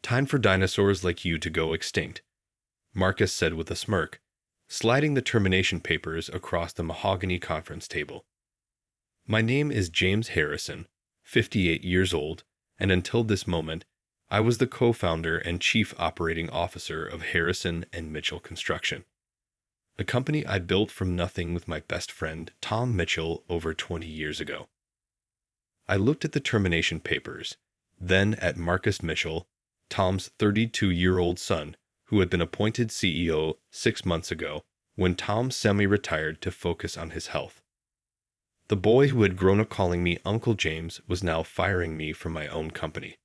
Time for dinosaurs like you to go extinct, Marcus said with a smirk, sliding the termination papers across the mahogany conference table. My name is James Harrison, 58 years old, and until this moment, I was the co-founder and chief operating officer of Harrison and Mitchell Construction, a company I built from nothing with my best friend Tom Mitchell over 20 years ago. I looked at the termination papers, then at Marcus Mitchell, Tom's 32-year-old son, who had been appointed CEO 6 months ago when Tom semi-retired to focus on his health. The boy who had grown up calling me Uncle James was now firing me from my own company.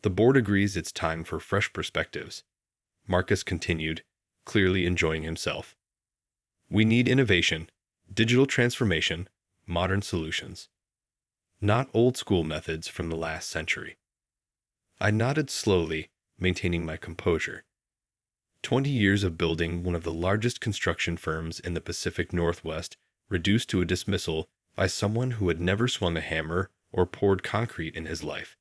The board agrees it's time for fresh perspectives, Marcus continued, clearly enjoying himself. We need innovation, digital transformation, modern solutions. Not old-school methods from the last century. I nodded slowly, maintaining my composure. 20 years of building one of the largest construction firms in the Pacific Northwest reduced to a dismissal by someone who had never swung a hammer or poured concrete in his life.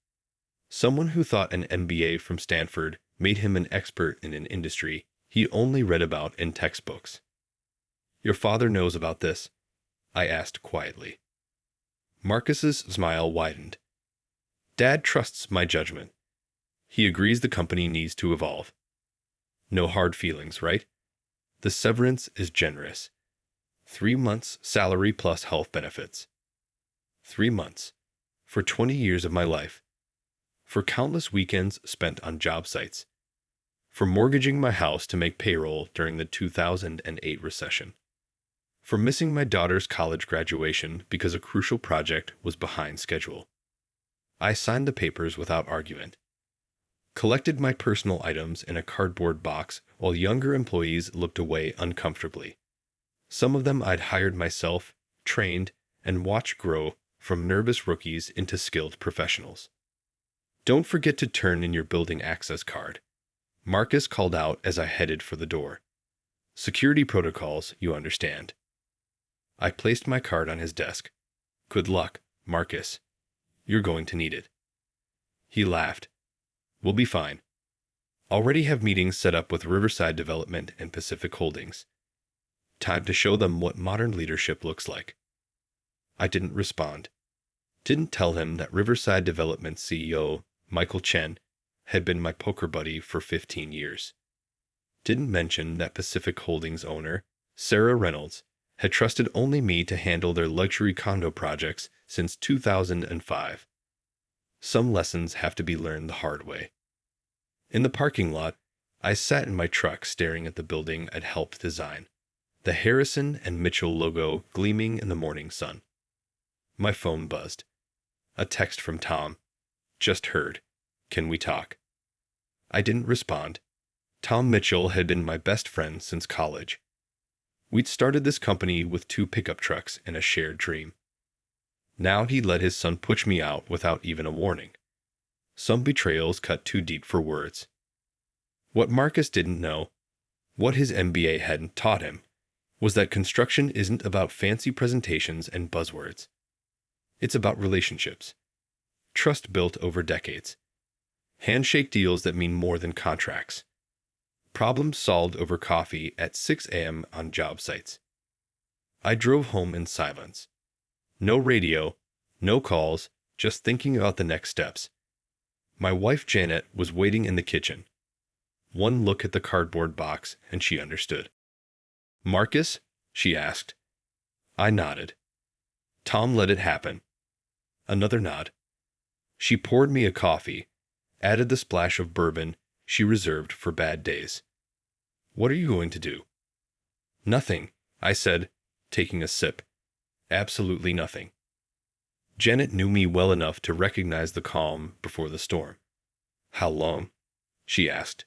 Someone who thought an MBA from Stanford made him an expert in an industry he only read about in textbooks. Your father knows about this? I asked quietly. Marcus's smile widened. Dad trusts my judgment. He agrees the company needs to evolve. No hard feelings, right? The severance is generous. 3 months salary plus health benefits. 3 months. For 20 years of my life. For countless weekends spent on job sites. For mortgaging my house to make payroll during the 2008 recession. For missing my daughter's college graduation because a crucial project was behind schedule. I signed the papers without argument. Collected my personal items in a cardboard box while younger employees looked away uncomfortably. Some of them I'd hired myself, trained, and watched grow from nervous rookies into skilled professionals. Don't forget to turn in your building access card, Marcus called out as I headed for the door. Security protocols, you understand. I placed my card on his desk. Good luck, Marcus. You're going to need it. He laughed. We'll be fine. Already have meetings set up with Riverside Development and Pacific Holdings. Time to show them what modern leadership looks like. I didn't respond. Didn't tell him that Riverside Development CEO, Michael Chen, had been my poker buddy for 15 years. Didn't mention that Pacific Holdings owner, Sarah Reynolds, had trusted only me to handle their luxury condo projects since 2005. Some lessons have to be learned the hard way. In the parking lot, I sat in my truck staring at the building I'd helped design, the Harrison and Mitchell logo gleaming in the morning sun. My phone buzzed. A text from Tom. Just heard. Can we talk? I didn't respond. Tom Mitchell had been my best friend since college. We'd started this company with 2 pickup trucks and a shared dream. Now he'd let his son push me out without even a warning. Some betrayals cut too deep for words. What Marcus didn't know, what his MBA hadn't taught him, was that construction isn't about fancy presentations and buzzwords. It's about relationships. Trust built over decades. Handshake deals that mean more than contracts. Problems solved over coffee at 6 a.m. on job sites. I drove home in silence. No radio, no calls, just thinking about the next steps. My wife Janet was waiting in the kitchen. One look at the cardboard box and she understood. Marcus? She asked. I nodded. Tom let it happen. Another nod. She poured me a coffee, added the splash of bourbon she reserved for bad days. What are you going to do? Nothing, I said, taking a sip. Absolutely nothing. Janet knew me well enough to recognize the calm before the storm. How long? She asked.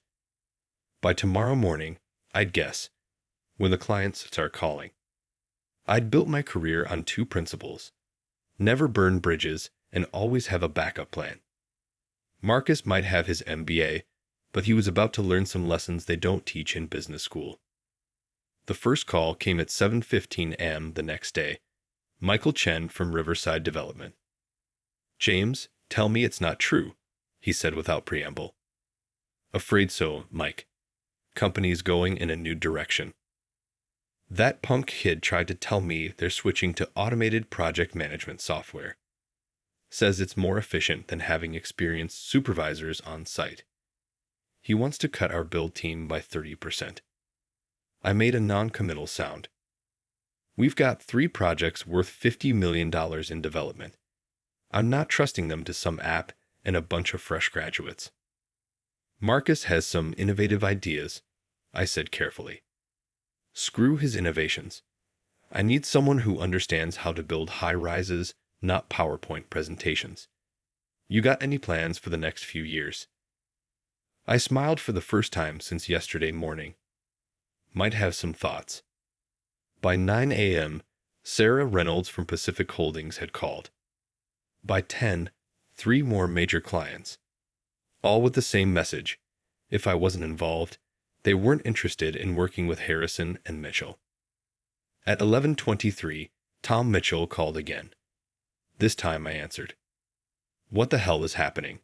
By tomorrow morning, I'd guess, when the clients start calling. I'd built my career on 2 principles. Never burn bridges and always have a backup plan. Marcus might have his MBA, but he was about to learn some lessons they don't teach in business school. The first call came at 7:15 a.m. the next day. Michael Chen from Riverside Development. James, tell me it's not true, he said without preamble. Afraid so, Mike. Company's going in a new direction. That punk kid tried to tell me they're switching to automated project management software. Says it's more efficient than having experienced supervisors on site. He wants to cut our build team by 30%. I made a non-committal sound. We've got 3 projects worth $50 million in development. I'm not trusting them to some app and a bunch of fresh graduates. Marcus has some innovative ideas, I said carefully. Screw his innovations. I need someone who understands how to build high-rises, not PowerPoint presentations. You got any plans for the next few years? I smiled for the first time since yesterday morning. Might have some thoughts. By 9 a.m., Sarah Reynolds from Pacific Holdings had called. By 10, 3 more major clients. All with the same message. If I wasn't involved, they weren't interested in working with Harrison and Mitchell. At 11:23, Tom Mitchell called again. This time I answered. What the hell is happening?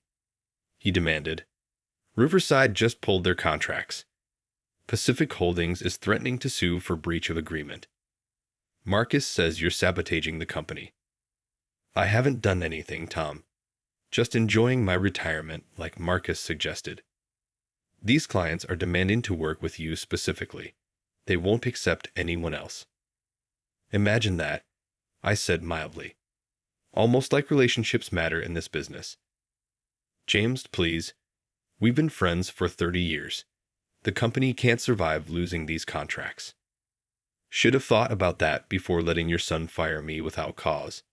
He demanded. Riverside just pulled their contracts. Pacific Holdings is threatening to sue for breach of agreement. Marcus says you're sabotaging the company. I haven't done anything, Tom. Just enjoying my retirement like Marcus suggested. These clients are demanding to work with you specifically. They won't accept anyone else. Imagine that, I said mildly. Almost like relationships matter in this business. James, please. We've been friends for 30 years. The company can't survive losing these contracts. Should have thought about that before letting your son fire me without cause.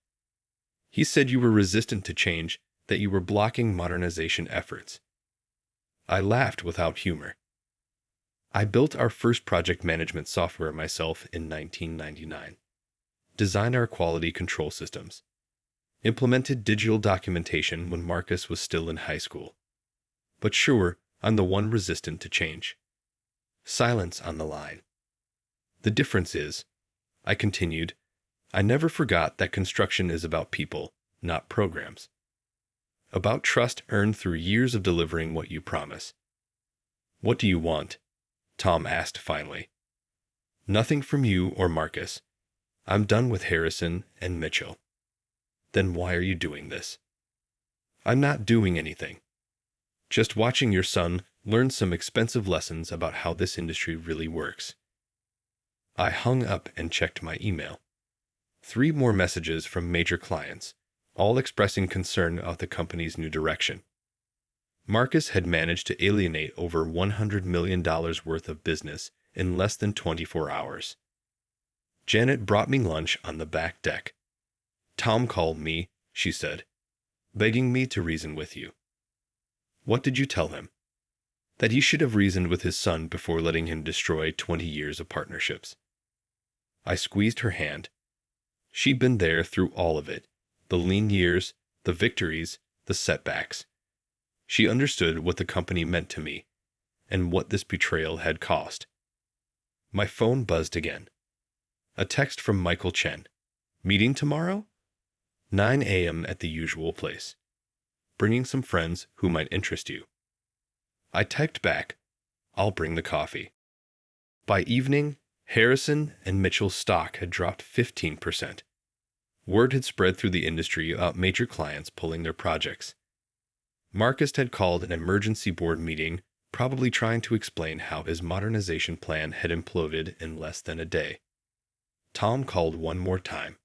He said you were resistant to change, that you were blocking modernization efforts. I laughed without humor. I built our first project management software myself in 1999. Designed our quality control systems. Implemented digital documentation when Marcus was still in high school. But sure, I'm the one resistant to change. Silence on the line. The difference is, I continued, I never forgot that construction is about people, not programs. About trust earned through years of delivering what you promise. What do you want? Tom asked finally. Nothing from you or Marcus. I'm done with Harrison and Mitchell. Then why are you doing this? I'm not doing anything. Just watching your son learn some expensive lessons about how this industry really works. I hung up and checked my email. 3 more messages from major clients, all expressing concern about the company's new direction. Marcus had managed to alienate over $100 million worth of business in less than 24 hours. Janet brought me lunch on the back deck. Tom called me, she said, begging me to reason with you. What did you tell him? That he should have reasoned with his son before letting him destroy 20 years of partnerships. I squeezed her hand. She'd been there through all of it, the lean years, the victories, the setbacks. She understood what the company meant to me, and what this betrayal had cost. My phone buzzed again. A text from Michael Chen. Meeting tomorrow? 9 a.m. at the usual place. Bringing some friends who might interest you. I typed back, I'll bring the coffee. By evening, Harrison and Mitchell's stock had dropped 15%. Word had spread through the industry about major clients pulling their projects. Marcus had called an emergency board meeting, probably trying to explain how his modernization plan had imploded in less than a day. Tom called one more time.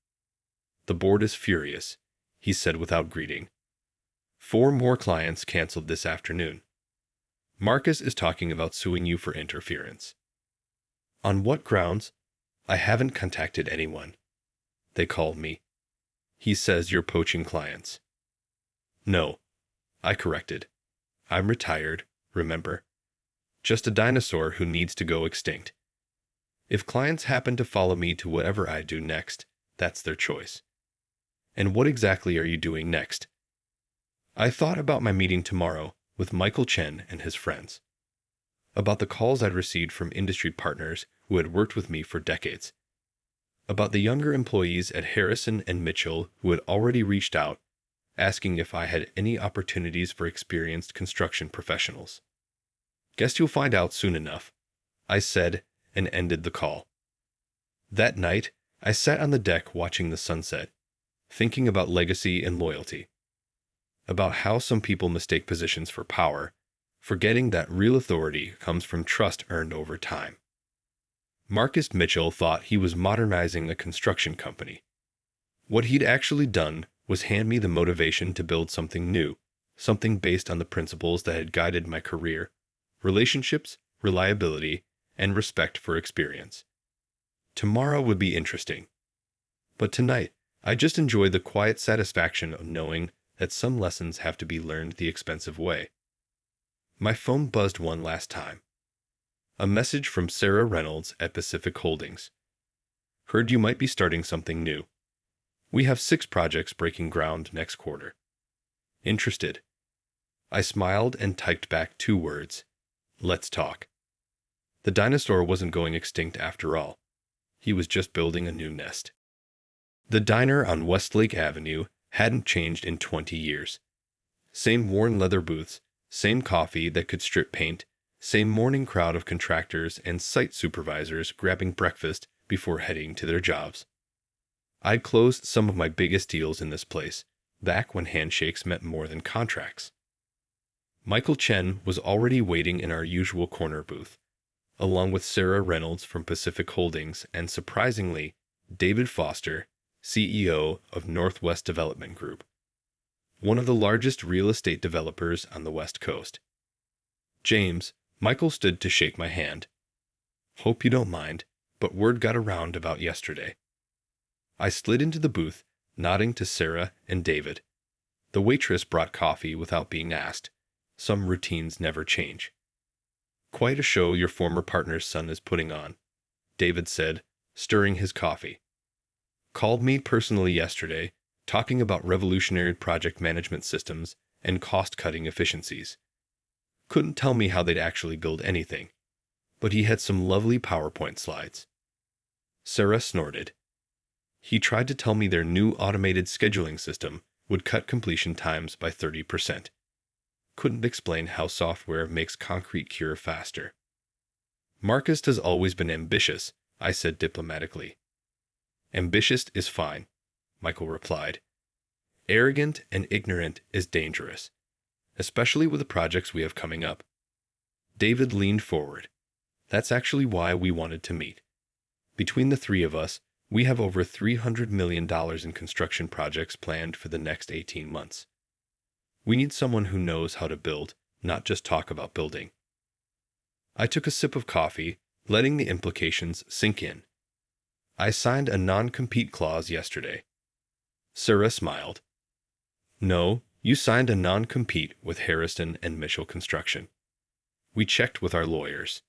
The board is furious, he said without greeting. 4 more clients canceled this afternoon. Marcus is talking about suing you for interference. On what grounds? I haven't contacted anyone. They called me. He says you're poaching clients. No, I corrected. I'm retired, remember? Just a dinosaur who needs to go extinct. If clients happen to follow me to whatever I do next, that's their choice. And what exactly are you doing next? I thought about my meeting tomorrow with Michael Chen and his friends. About the calls I'd received from industry partners who had worked with me for decades. About the younger employees at Harrison and Mitchell who had already reached out, asking if I had any opportunities for experienced construction professionals. Guess you'll find out soon enough, I said, and ended the call. That night, I sat on the deck watching the sunset, thinking about legacy and loyalty, about how some people mistake positions for power, forgetting that real authority comes from trust earned over time. Marcus Mitchell thought he was modernizing a construction company. What he'd actually done was hand me the motivation to build something new, something based on the principles that had guided my career: relationships, reliability, and respect for experience. Tomorrow would be interesting. But tonight, I just enjoyed the quiet satisfaction of knowing that some lessons have to be learned the expensive way. My phone buzzed one last time. A message from Sarah Reynolds at Pacific Holdings. Heard you might be starting something new. We have 6 projects breaking ground next quarter. Interested? I smiled and typed back 2 words. Let's talk. The dinosaur wasn't going extinct after all. He was just building a new nest. The diner on Westlake Avenue hadn't changed in 20 years. Same worn leather booths, same coffee that could strip paint, same morning crowd of contractors and site supervisors grabbing breakfast before heading to their jobs. I'd closed some of my biggest deals in this place, back when handshakes meant more than contracts. Michael Chen was already waiting in our usual corner booth, along with Sarah Reynolds from Pacific Holdings and, surprisingly, David Foster, CEO of Northwest Development Group, one of the largest real estate developers on the West Coast. James, Michael stood to shake my hand. Hope you don't mind, but word got around about yesterday. I slid into the booth, nodding to Sarah and David. The waitress brought coffee without being asked. Some routines never change. Quite a show your former partner's son is putting on, David said, stirring his coffee. Called me personally yesterday, talking about revolutionary project management systems and cost-cutting efficiencies. Couldn't tell me how they'd actually build anything, but he had some lovely PowerPoint slides. Sarah snorted. He tried to tell me their new automated scheduling system would cut completion times by 30%. Couldn't explain how software makes concrete cure faster. Marcus has always been ambitious, I said diplomatically. Ambitious is fine, Michael replied. Arrogant and ignorant is dangerous, especially with the projects we have coming up. David leaned forward. That's actually why we wanted to meet. Between the 3 of us, we have over $300 million in construction projects planned for the next 18 months. We need someone who knows how to build, not just talk about building. I took a sip of coffee, letting the implications sink in. I signed a non-compete clause yesterday. Sarah smiled. No, you signed a non-compete with Harrison and Mitchell Construction. We checked with our lawyers.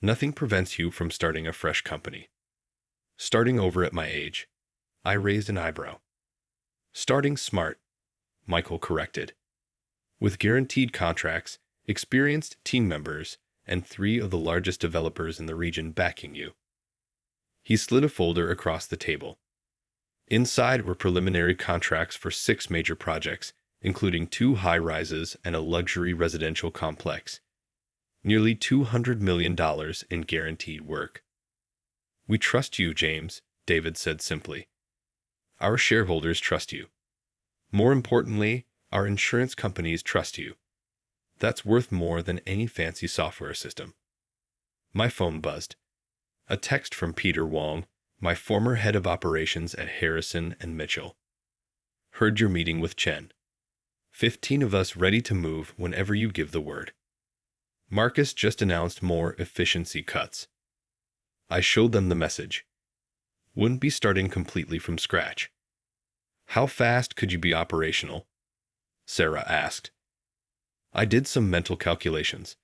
Nothing prevents you from starting a fresh company. Starting over at my age. I raised an eyebrow. Starting smart, Michael corrected. With guaranteed contracts, experienced team members, and 3 of the largest developers in the region backing you. He slid a folder across the table. Inside were preliminary contracts for 6 major projects, including 2 high-rises and a luxury residential complex. Nearly $200 million in guaranteed work. We trust you, James, David said simply. Our shareholders trust you. More importantly, our insurance companies trust you. That's worth more than any fancy software system. My phone buzzed. A text from Peter Wong, my former head of operations at Harrison and Mitchell. Heard you're meeting with Chen. 15 of us ready to move whenever you give the word. Marcus just announced more efficiency cuts. I showed them the message. Wouldn't be starting completely from scratch. How fast could you be operational? Sarah asked. I did some mental calculations.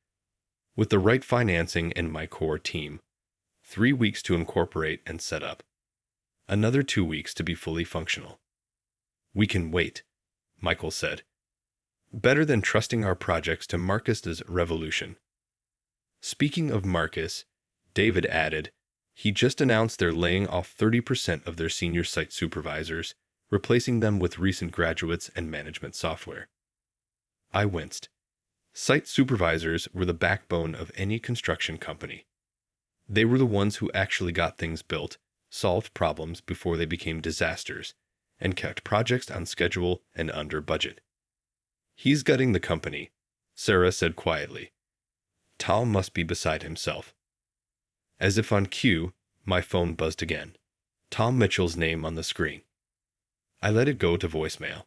With the right financing and my core team, 3 weeks to incorporate and set up. Another 2 weeks to be fully functional. We can wait, Michael said. Better than trusting our projects to Marcus's revolution. Speaking of Marcus, David added, he just announced they're laying off 30% of their senior site supervisors, replacing them with recent graduates and management software. I winced. Site supervisors were the backbone of any construction company. They were the ones who actually got things built, solved problems before they became disasters, and kept projects on schedule and under budget. "He's gutting the company," Sarah said quietly. Tom must be beside himself. As if on cue, my phone buzzed again. Tom Mitchell's name on the screen. I let it go to voicemail.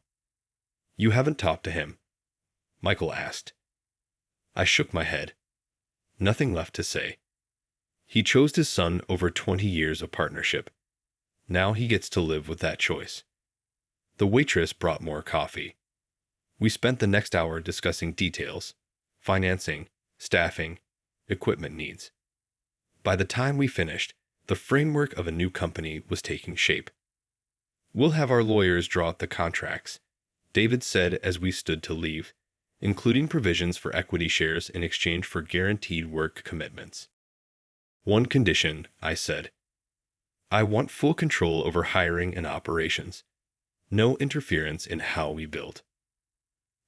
"You haven't talked to him?" Michael asked. I shook my head. Nothing left to say. He chose his son over 20 years of partnership. Now he gets to live with that choice. The waitress brought more coffee. We spent the next hour discussing details, financing, staffing, equipment needs. By the time we finished, the framework of a new company was taking shape. "We'll have our lawyers draw up the contracts," David said as we stood to leave, including provisions for equity shares in exchange for guaranteed work commitments. "One condition," I said. "I want full control over hiring and operations. No interference in how we build."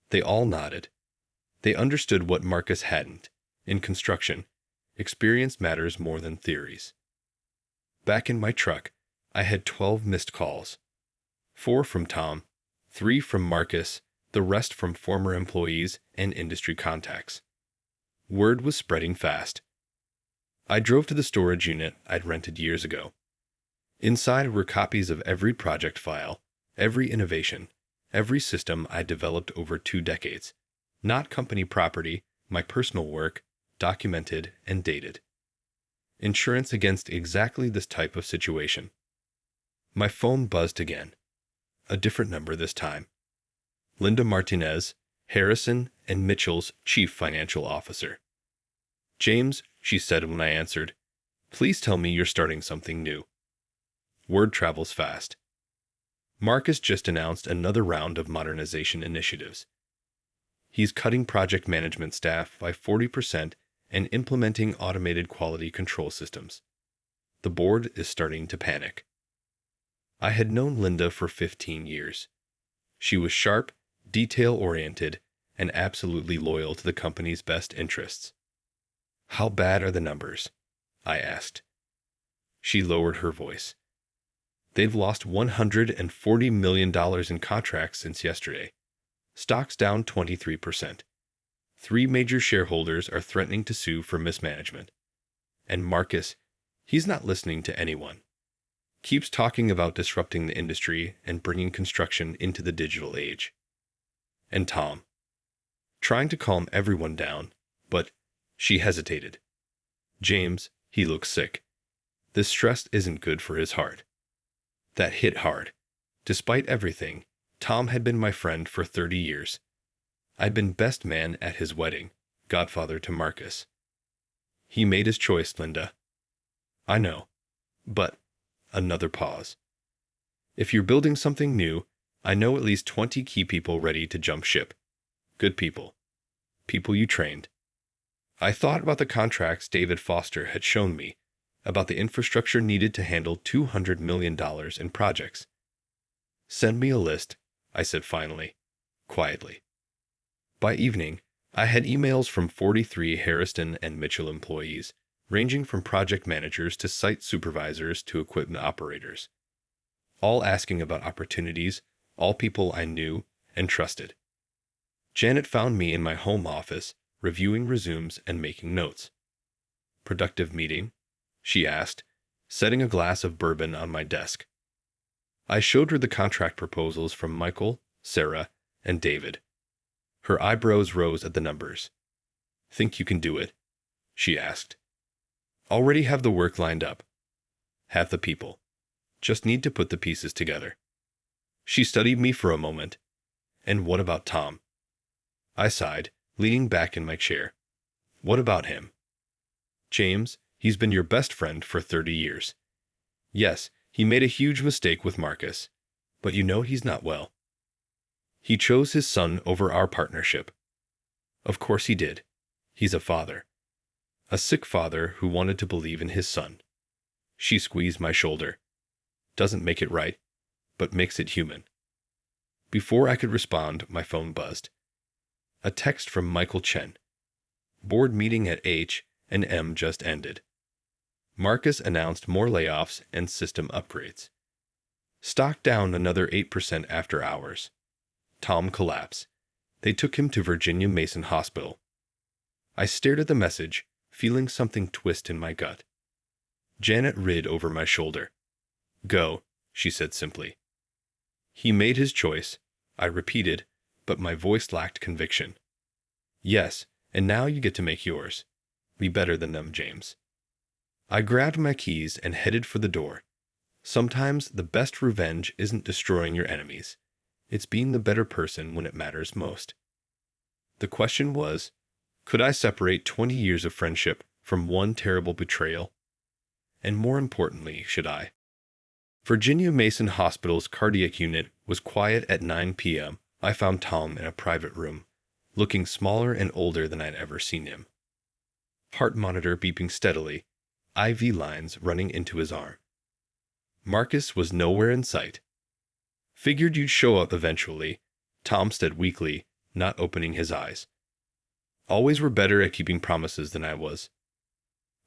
They all nodded. They understood what Marcus hadn't. In construction, experience matters more than theories. Back in my truck, I had 12 missed calls. 4 from Tom, 3 from Marcus, the rest from former employees and industry contacts. Word was spreading fast. I drove to the storage unit I'd rented years ago. Inside were copies of every project file, every innovation, every system I developed over 2 decades. Not company property, my personal work, documented and dated. Insurance against exactly this type of situation. My phone buzzed again. A different number this time. Linda Martinez, Harrison and Mitchell's chief financial officer. "James," she said when I answered, "please tell me you're starting something new." Word travels fast. Marcus just announced another round of modernization initiatives. He's cutting project management staff by 40% and implementing automated quality control systems. The board is starting to panic. I had known Linda for 15 years. She was sharp, detail-oriented, and absolutely loyal to the company's best interests. "How bad are the numbers?" I asked. She lowered her voice. "They've lost $140 million in contracts since yesterday. Stock's down 23%. 3 major shareholders are threatening to sue for mismanagement. And Marcus, he's not listening to anyone. Keeps talking about disrupting the industry and bringing construction into the digital age." And Tom. Trying to calm everyone down, but she hesitated. "James, he looks sick. This stress isn't good for his heart." That hit hard. Despite everything, Tom had been my friend for 30 years. I'd been best man at his wedding, godfather to Marcus. "He made his choice, Linda." "I know. But," another pause. "If you're building something new, I know at least 20 key people ready to jump ship. Good people. People you trained." I thought about the contracts David Foster had shown me, about the infrastructure needed to handle $200 million in projects. "Send me a list," I said finally, quietly. By evening, I had emails from 43 Harrison and Mitchell employees, ranging from project managers to site supervisors to equipment operators. All asking about opportunities, all people I knew and trusted. Janet found me in my home office, reviewing resumes and making notes. "Productive meeting?" she asked, setting a glass of bourbon on my desk. I showed her the contract proposals from Michael, Sarah, and David. Her eyebrows rose at the numbers. "Think you can do it?" she asked. "Already have the work lined up. Have the people. Just need to put the pieces together." She studied me for a moment. "And what about Tom?" I sighed, leaning back in my chair. "What about him?" "James, he's been your best friend for 30 years. Yes, he made a huge mistake with Marcus, but you know he's not well. He chose his son over our partnership." "Of course he did. He's a father. A sick father who wanted to believe in his son." She squeezed my shoulder. "Doesn't make it right, but makes it human." Before I could respond, my phone buzzed. A text from Michael Chen. Board meeting at H and M just ended. Marcus announced more layoffs and system upgrades. Stock down another 8% after hours. Tom collapsed. They took him to Virginia Mason Hospital. I stared at the message, feeling something twist in my gut. Janet rid over my shoulder. Go, she said simply. He made his choice, I repeated, but my voice lacked conviction. Yes, and now you get to make yours. Be better than them, James. I grabbed my keys and headed for the door. Sometimes the best revenge isn't destroying your enemies. It's being the better person when it matters most. The question was, could I separate 20 years of friendship from one terrible betrayal? And more importantly, should I? Virginia Mason Hospital's cardiac unit was quiet at 9 p.m. I found Tom in a private room, looking smaller and older than I'd ever seen him. Heart monitor beeping steadily, IV lines running into his arm. Marcus was nowhere in sight. Figured you'd show up eventually, Tom said weakly, not opening his eyes. Always were better at keeping promises than I was.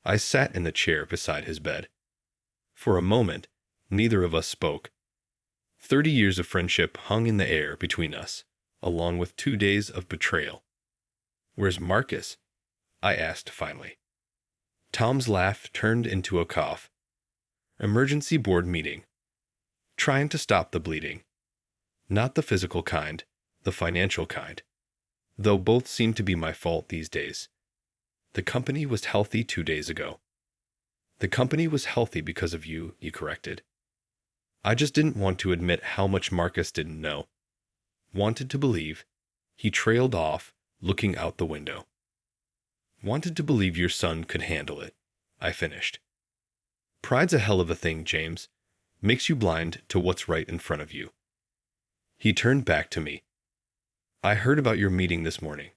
I sat in the chair beside his bed. For a moment, neither of us spoke. 30 years of friendship hung in the air between us, along with 2 days of betrayal. Where's Marcus? I asked finally. Tom's laugh turned into a cough. Emergency board meeting. Trying to stop the bleeding. Not the physical kind, the financial kind. Though both seem to be my fault these days. The company was healthy 2 days ago. The company was healthy because of you, he corrected. I just didn't want to admit how much Marcus didn't know. Wanted to believe. He trailed off, looking out the window. Wanted to believe your son could handle it, I finished. Pride's a hell of a thing, James. Makes you blind to what's right in front of you. He turned back to me. I heard about your meeting this morning.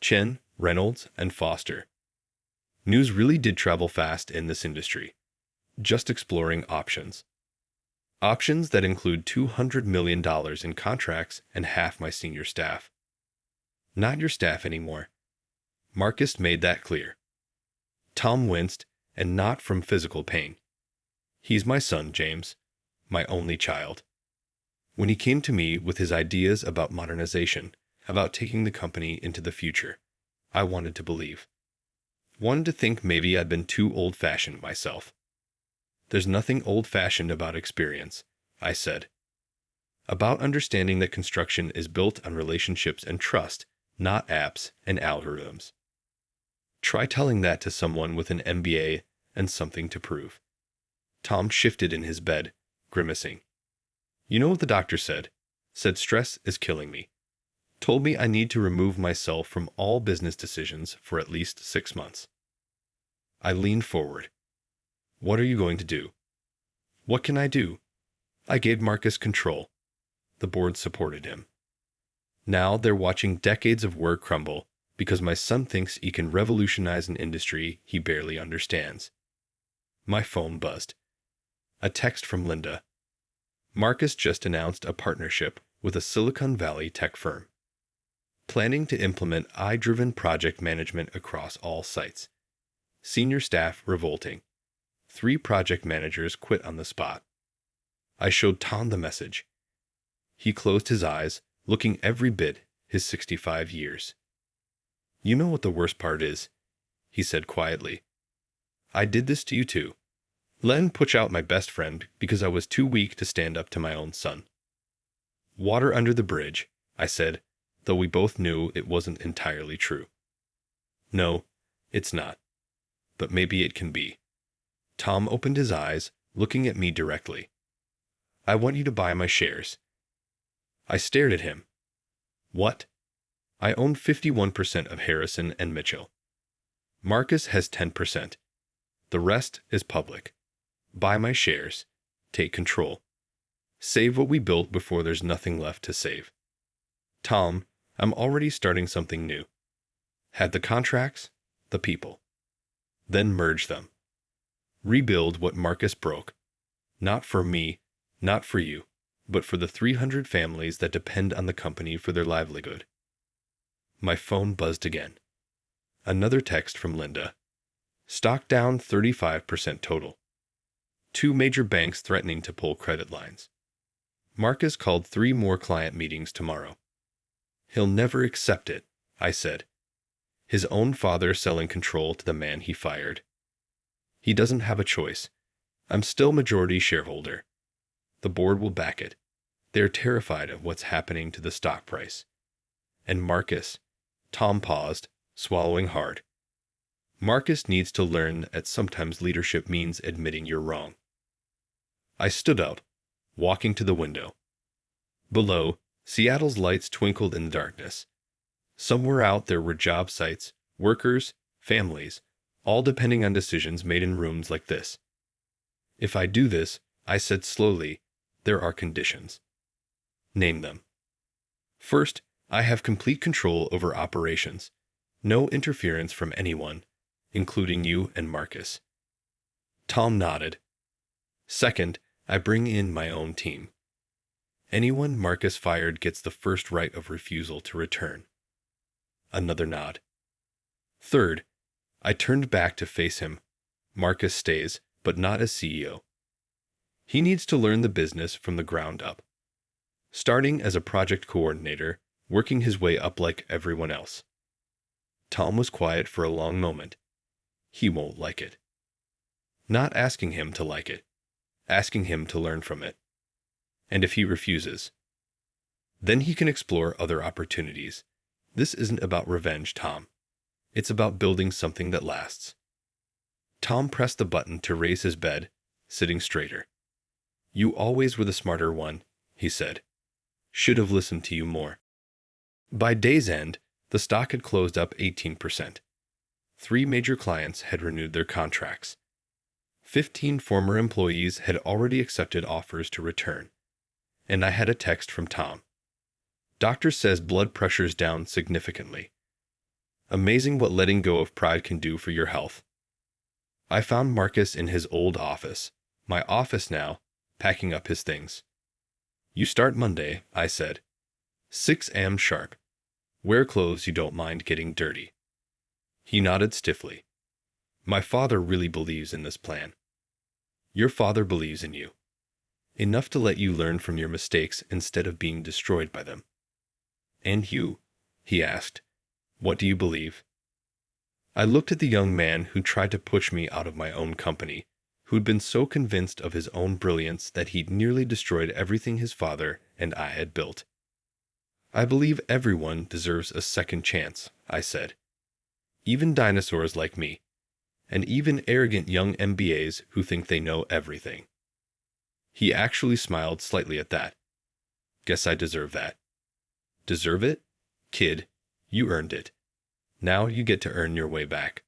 Chen, Reynolds, and Foster. News really did travel fast in this industry. Just exploring options. Options that include $200 million in contracts and half my senior staff. Not your staff anymore. Marcus made that clear. Tom winced, and not from physical pain. He's my son, James. My only child. When he came to me with his ideas about modernization, about taking the company into the future, I wanted to believe. Wanted to think maybe I'd been too old-fashioned myself. There's nothing old-fashioned about experience, I said. About understanding that construction is built on relationships and trust, not apps and algorithms. Try telling that to someone with an MBA and something to prove. Tom shifted in his bed, grimacing. You know what the doctor said? Said stress is killing me. Told me I need to remove myself from all business decisions for at least 6 months. I leaned forward. What are you going to do? What can I do? I gave Marcus control. The board supported him. Now they're watching decades of work crumble because my son thinks he can revolutionize an industry he barely understands. My phone buzzed. A text from Linda. Marcus just announced a partnership with a Silicon Valley tech firm. Planning to implement AI-driven project management across all sites. Senior staff revolting. 3 project managers quit on the spot. I showed Tom the message. He closed his eyes, looking every bit his 65 years. You know what the worst part is, he said quietly. I did this to you too. Len pushed out my best friend because I was too weak to stand up to my own son. Water under the bridge, I said, though we both knew it wasn't entirely true. No, it's not. But maybe it can be. Tom opened his eyes, looking at me directly. I want you to buy my shares. I stared at him. What? I own 51% of Harrison and Mitchell. Marcus has 10%. The rest is public. Buy my shares. Take control. Save what we built before there's nothing left to save. Tom, I'm already starting something new. Had the contracts, the people. Then merge them. Rebuild what Marcus broke. Not for me, not for you, but for the 300 families that depend on the company for their livelihood. My phone buzzed again. Another text from Linda. Stock down 35% total. 2 major banks threatening to pull credit lines. Marcus called 3 more client meetings tomorrow. He'll never accept it, I said. His own father selling control to the man he fired. He doesn't have a choice. I'm still majority shareholder. The board will back it. They're terrified of what's happening to the stock price. And Marcus, Tom paused, swallowing hard. Marcus needs to learn that sometimes leadership means admitting you're wrong. I stood up, walking to the window. Below, Seattle's lights twinkled in the darkness. Somewhere out there were job sites, workers, families, all depending on decisions made in rooms like this. If I do this, I said slowly, there are conditions. Name them. First, I have complete control over operations. No interference from anyone, including you and Marcus. Tom nodded. Second, I bring in my own team. Anyone Marcus fired gets the first right of refusal to return. Another nod. Third, I turned back to face him. Marcus stays, but not as CEO. He needs to learn the business from the ground up. Starting as a project coordinator, working his way up like everyone else. Tom was quiet for a long moment. He won't like it. Not asking him to like it. Asking him to learn from it. And if he refuses, then he can explore other opportunities. This isn't about revenge, Tom. It's about building something that lasts. Tom pressed the button to raise his bed, sitting straighter. You always were the smarter one, he said. Should have listened to you more. By day's end, the stock had closed up 18%. 3 major clients had renewed their contracts. 15 former employees had already accepted offers to return. And I had a text from Tom. Doctor says blood pressure's down significantly. Amazing what letting go of pride can do for your health. I found Marcus in his old office, my office now, packing up his things. You start Monday, I said. 6 a.m. sharp. Wear clothes you don't mind getting dirty. He nodded stiffly. My father really believes in this plan. Your father believes in you. Enough to let you learn from your mistakes instead of being destroyed by them. And you, he asked, what do you believe? I looked at the young man who tried to push me out of my own company, who'd been so convinced of his own brilliance that he'd nearly destroyed everything his father and I had built. I believe everyone deserves a second chance, I said. Even dinosaurs like me, and even arrogant young MBAs who think they know everything. He actually smiled slightly at that. Guess I deserve that. Deserve it? Kid, you earned it. Now you get to earn your way back.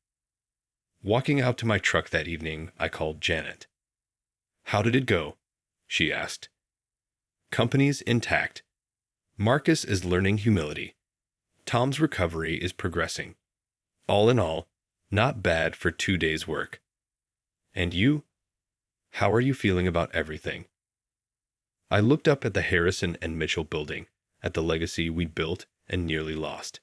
Walking out to my truck that evening, I called Janet. How did it go? She asked. Company's intact. Marcus is learning humility. Tom's recovery is progressing. All in all, not bad for 2 days' work. And you? How are you feeling about everything? I looked up at the Harrison and Mitchell building, at the legacy we built and nearly lost.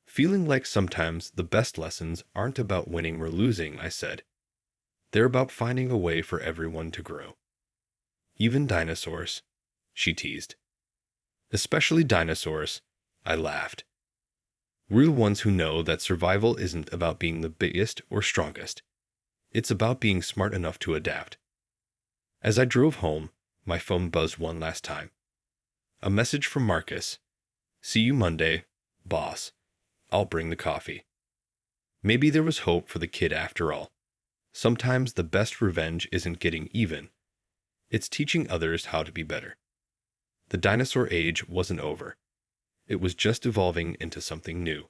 Feeling like sometimes the best lessons aren't about winning or losing, I said. They're about finding a way for everyone to grow. Even dinosaurs, she teased. Especially dinosaurs, I laughed. We're the ones who know that survival isn't about being the biggest or strongest. It's about being smart enough to adapt. As I drove home, my phone buzzed one last time. A message from Marcus. See you Monday, boss. I'll bring the coffee. Maybe there was hope for the kid after all. Sometimes the best revenge isn't getting even. It's teaching others how to be better. The dinosaur age wasn't over. It was just evolving into something new.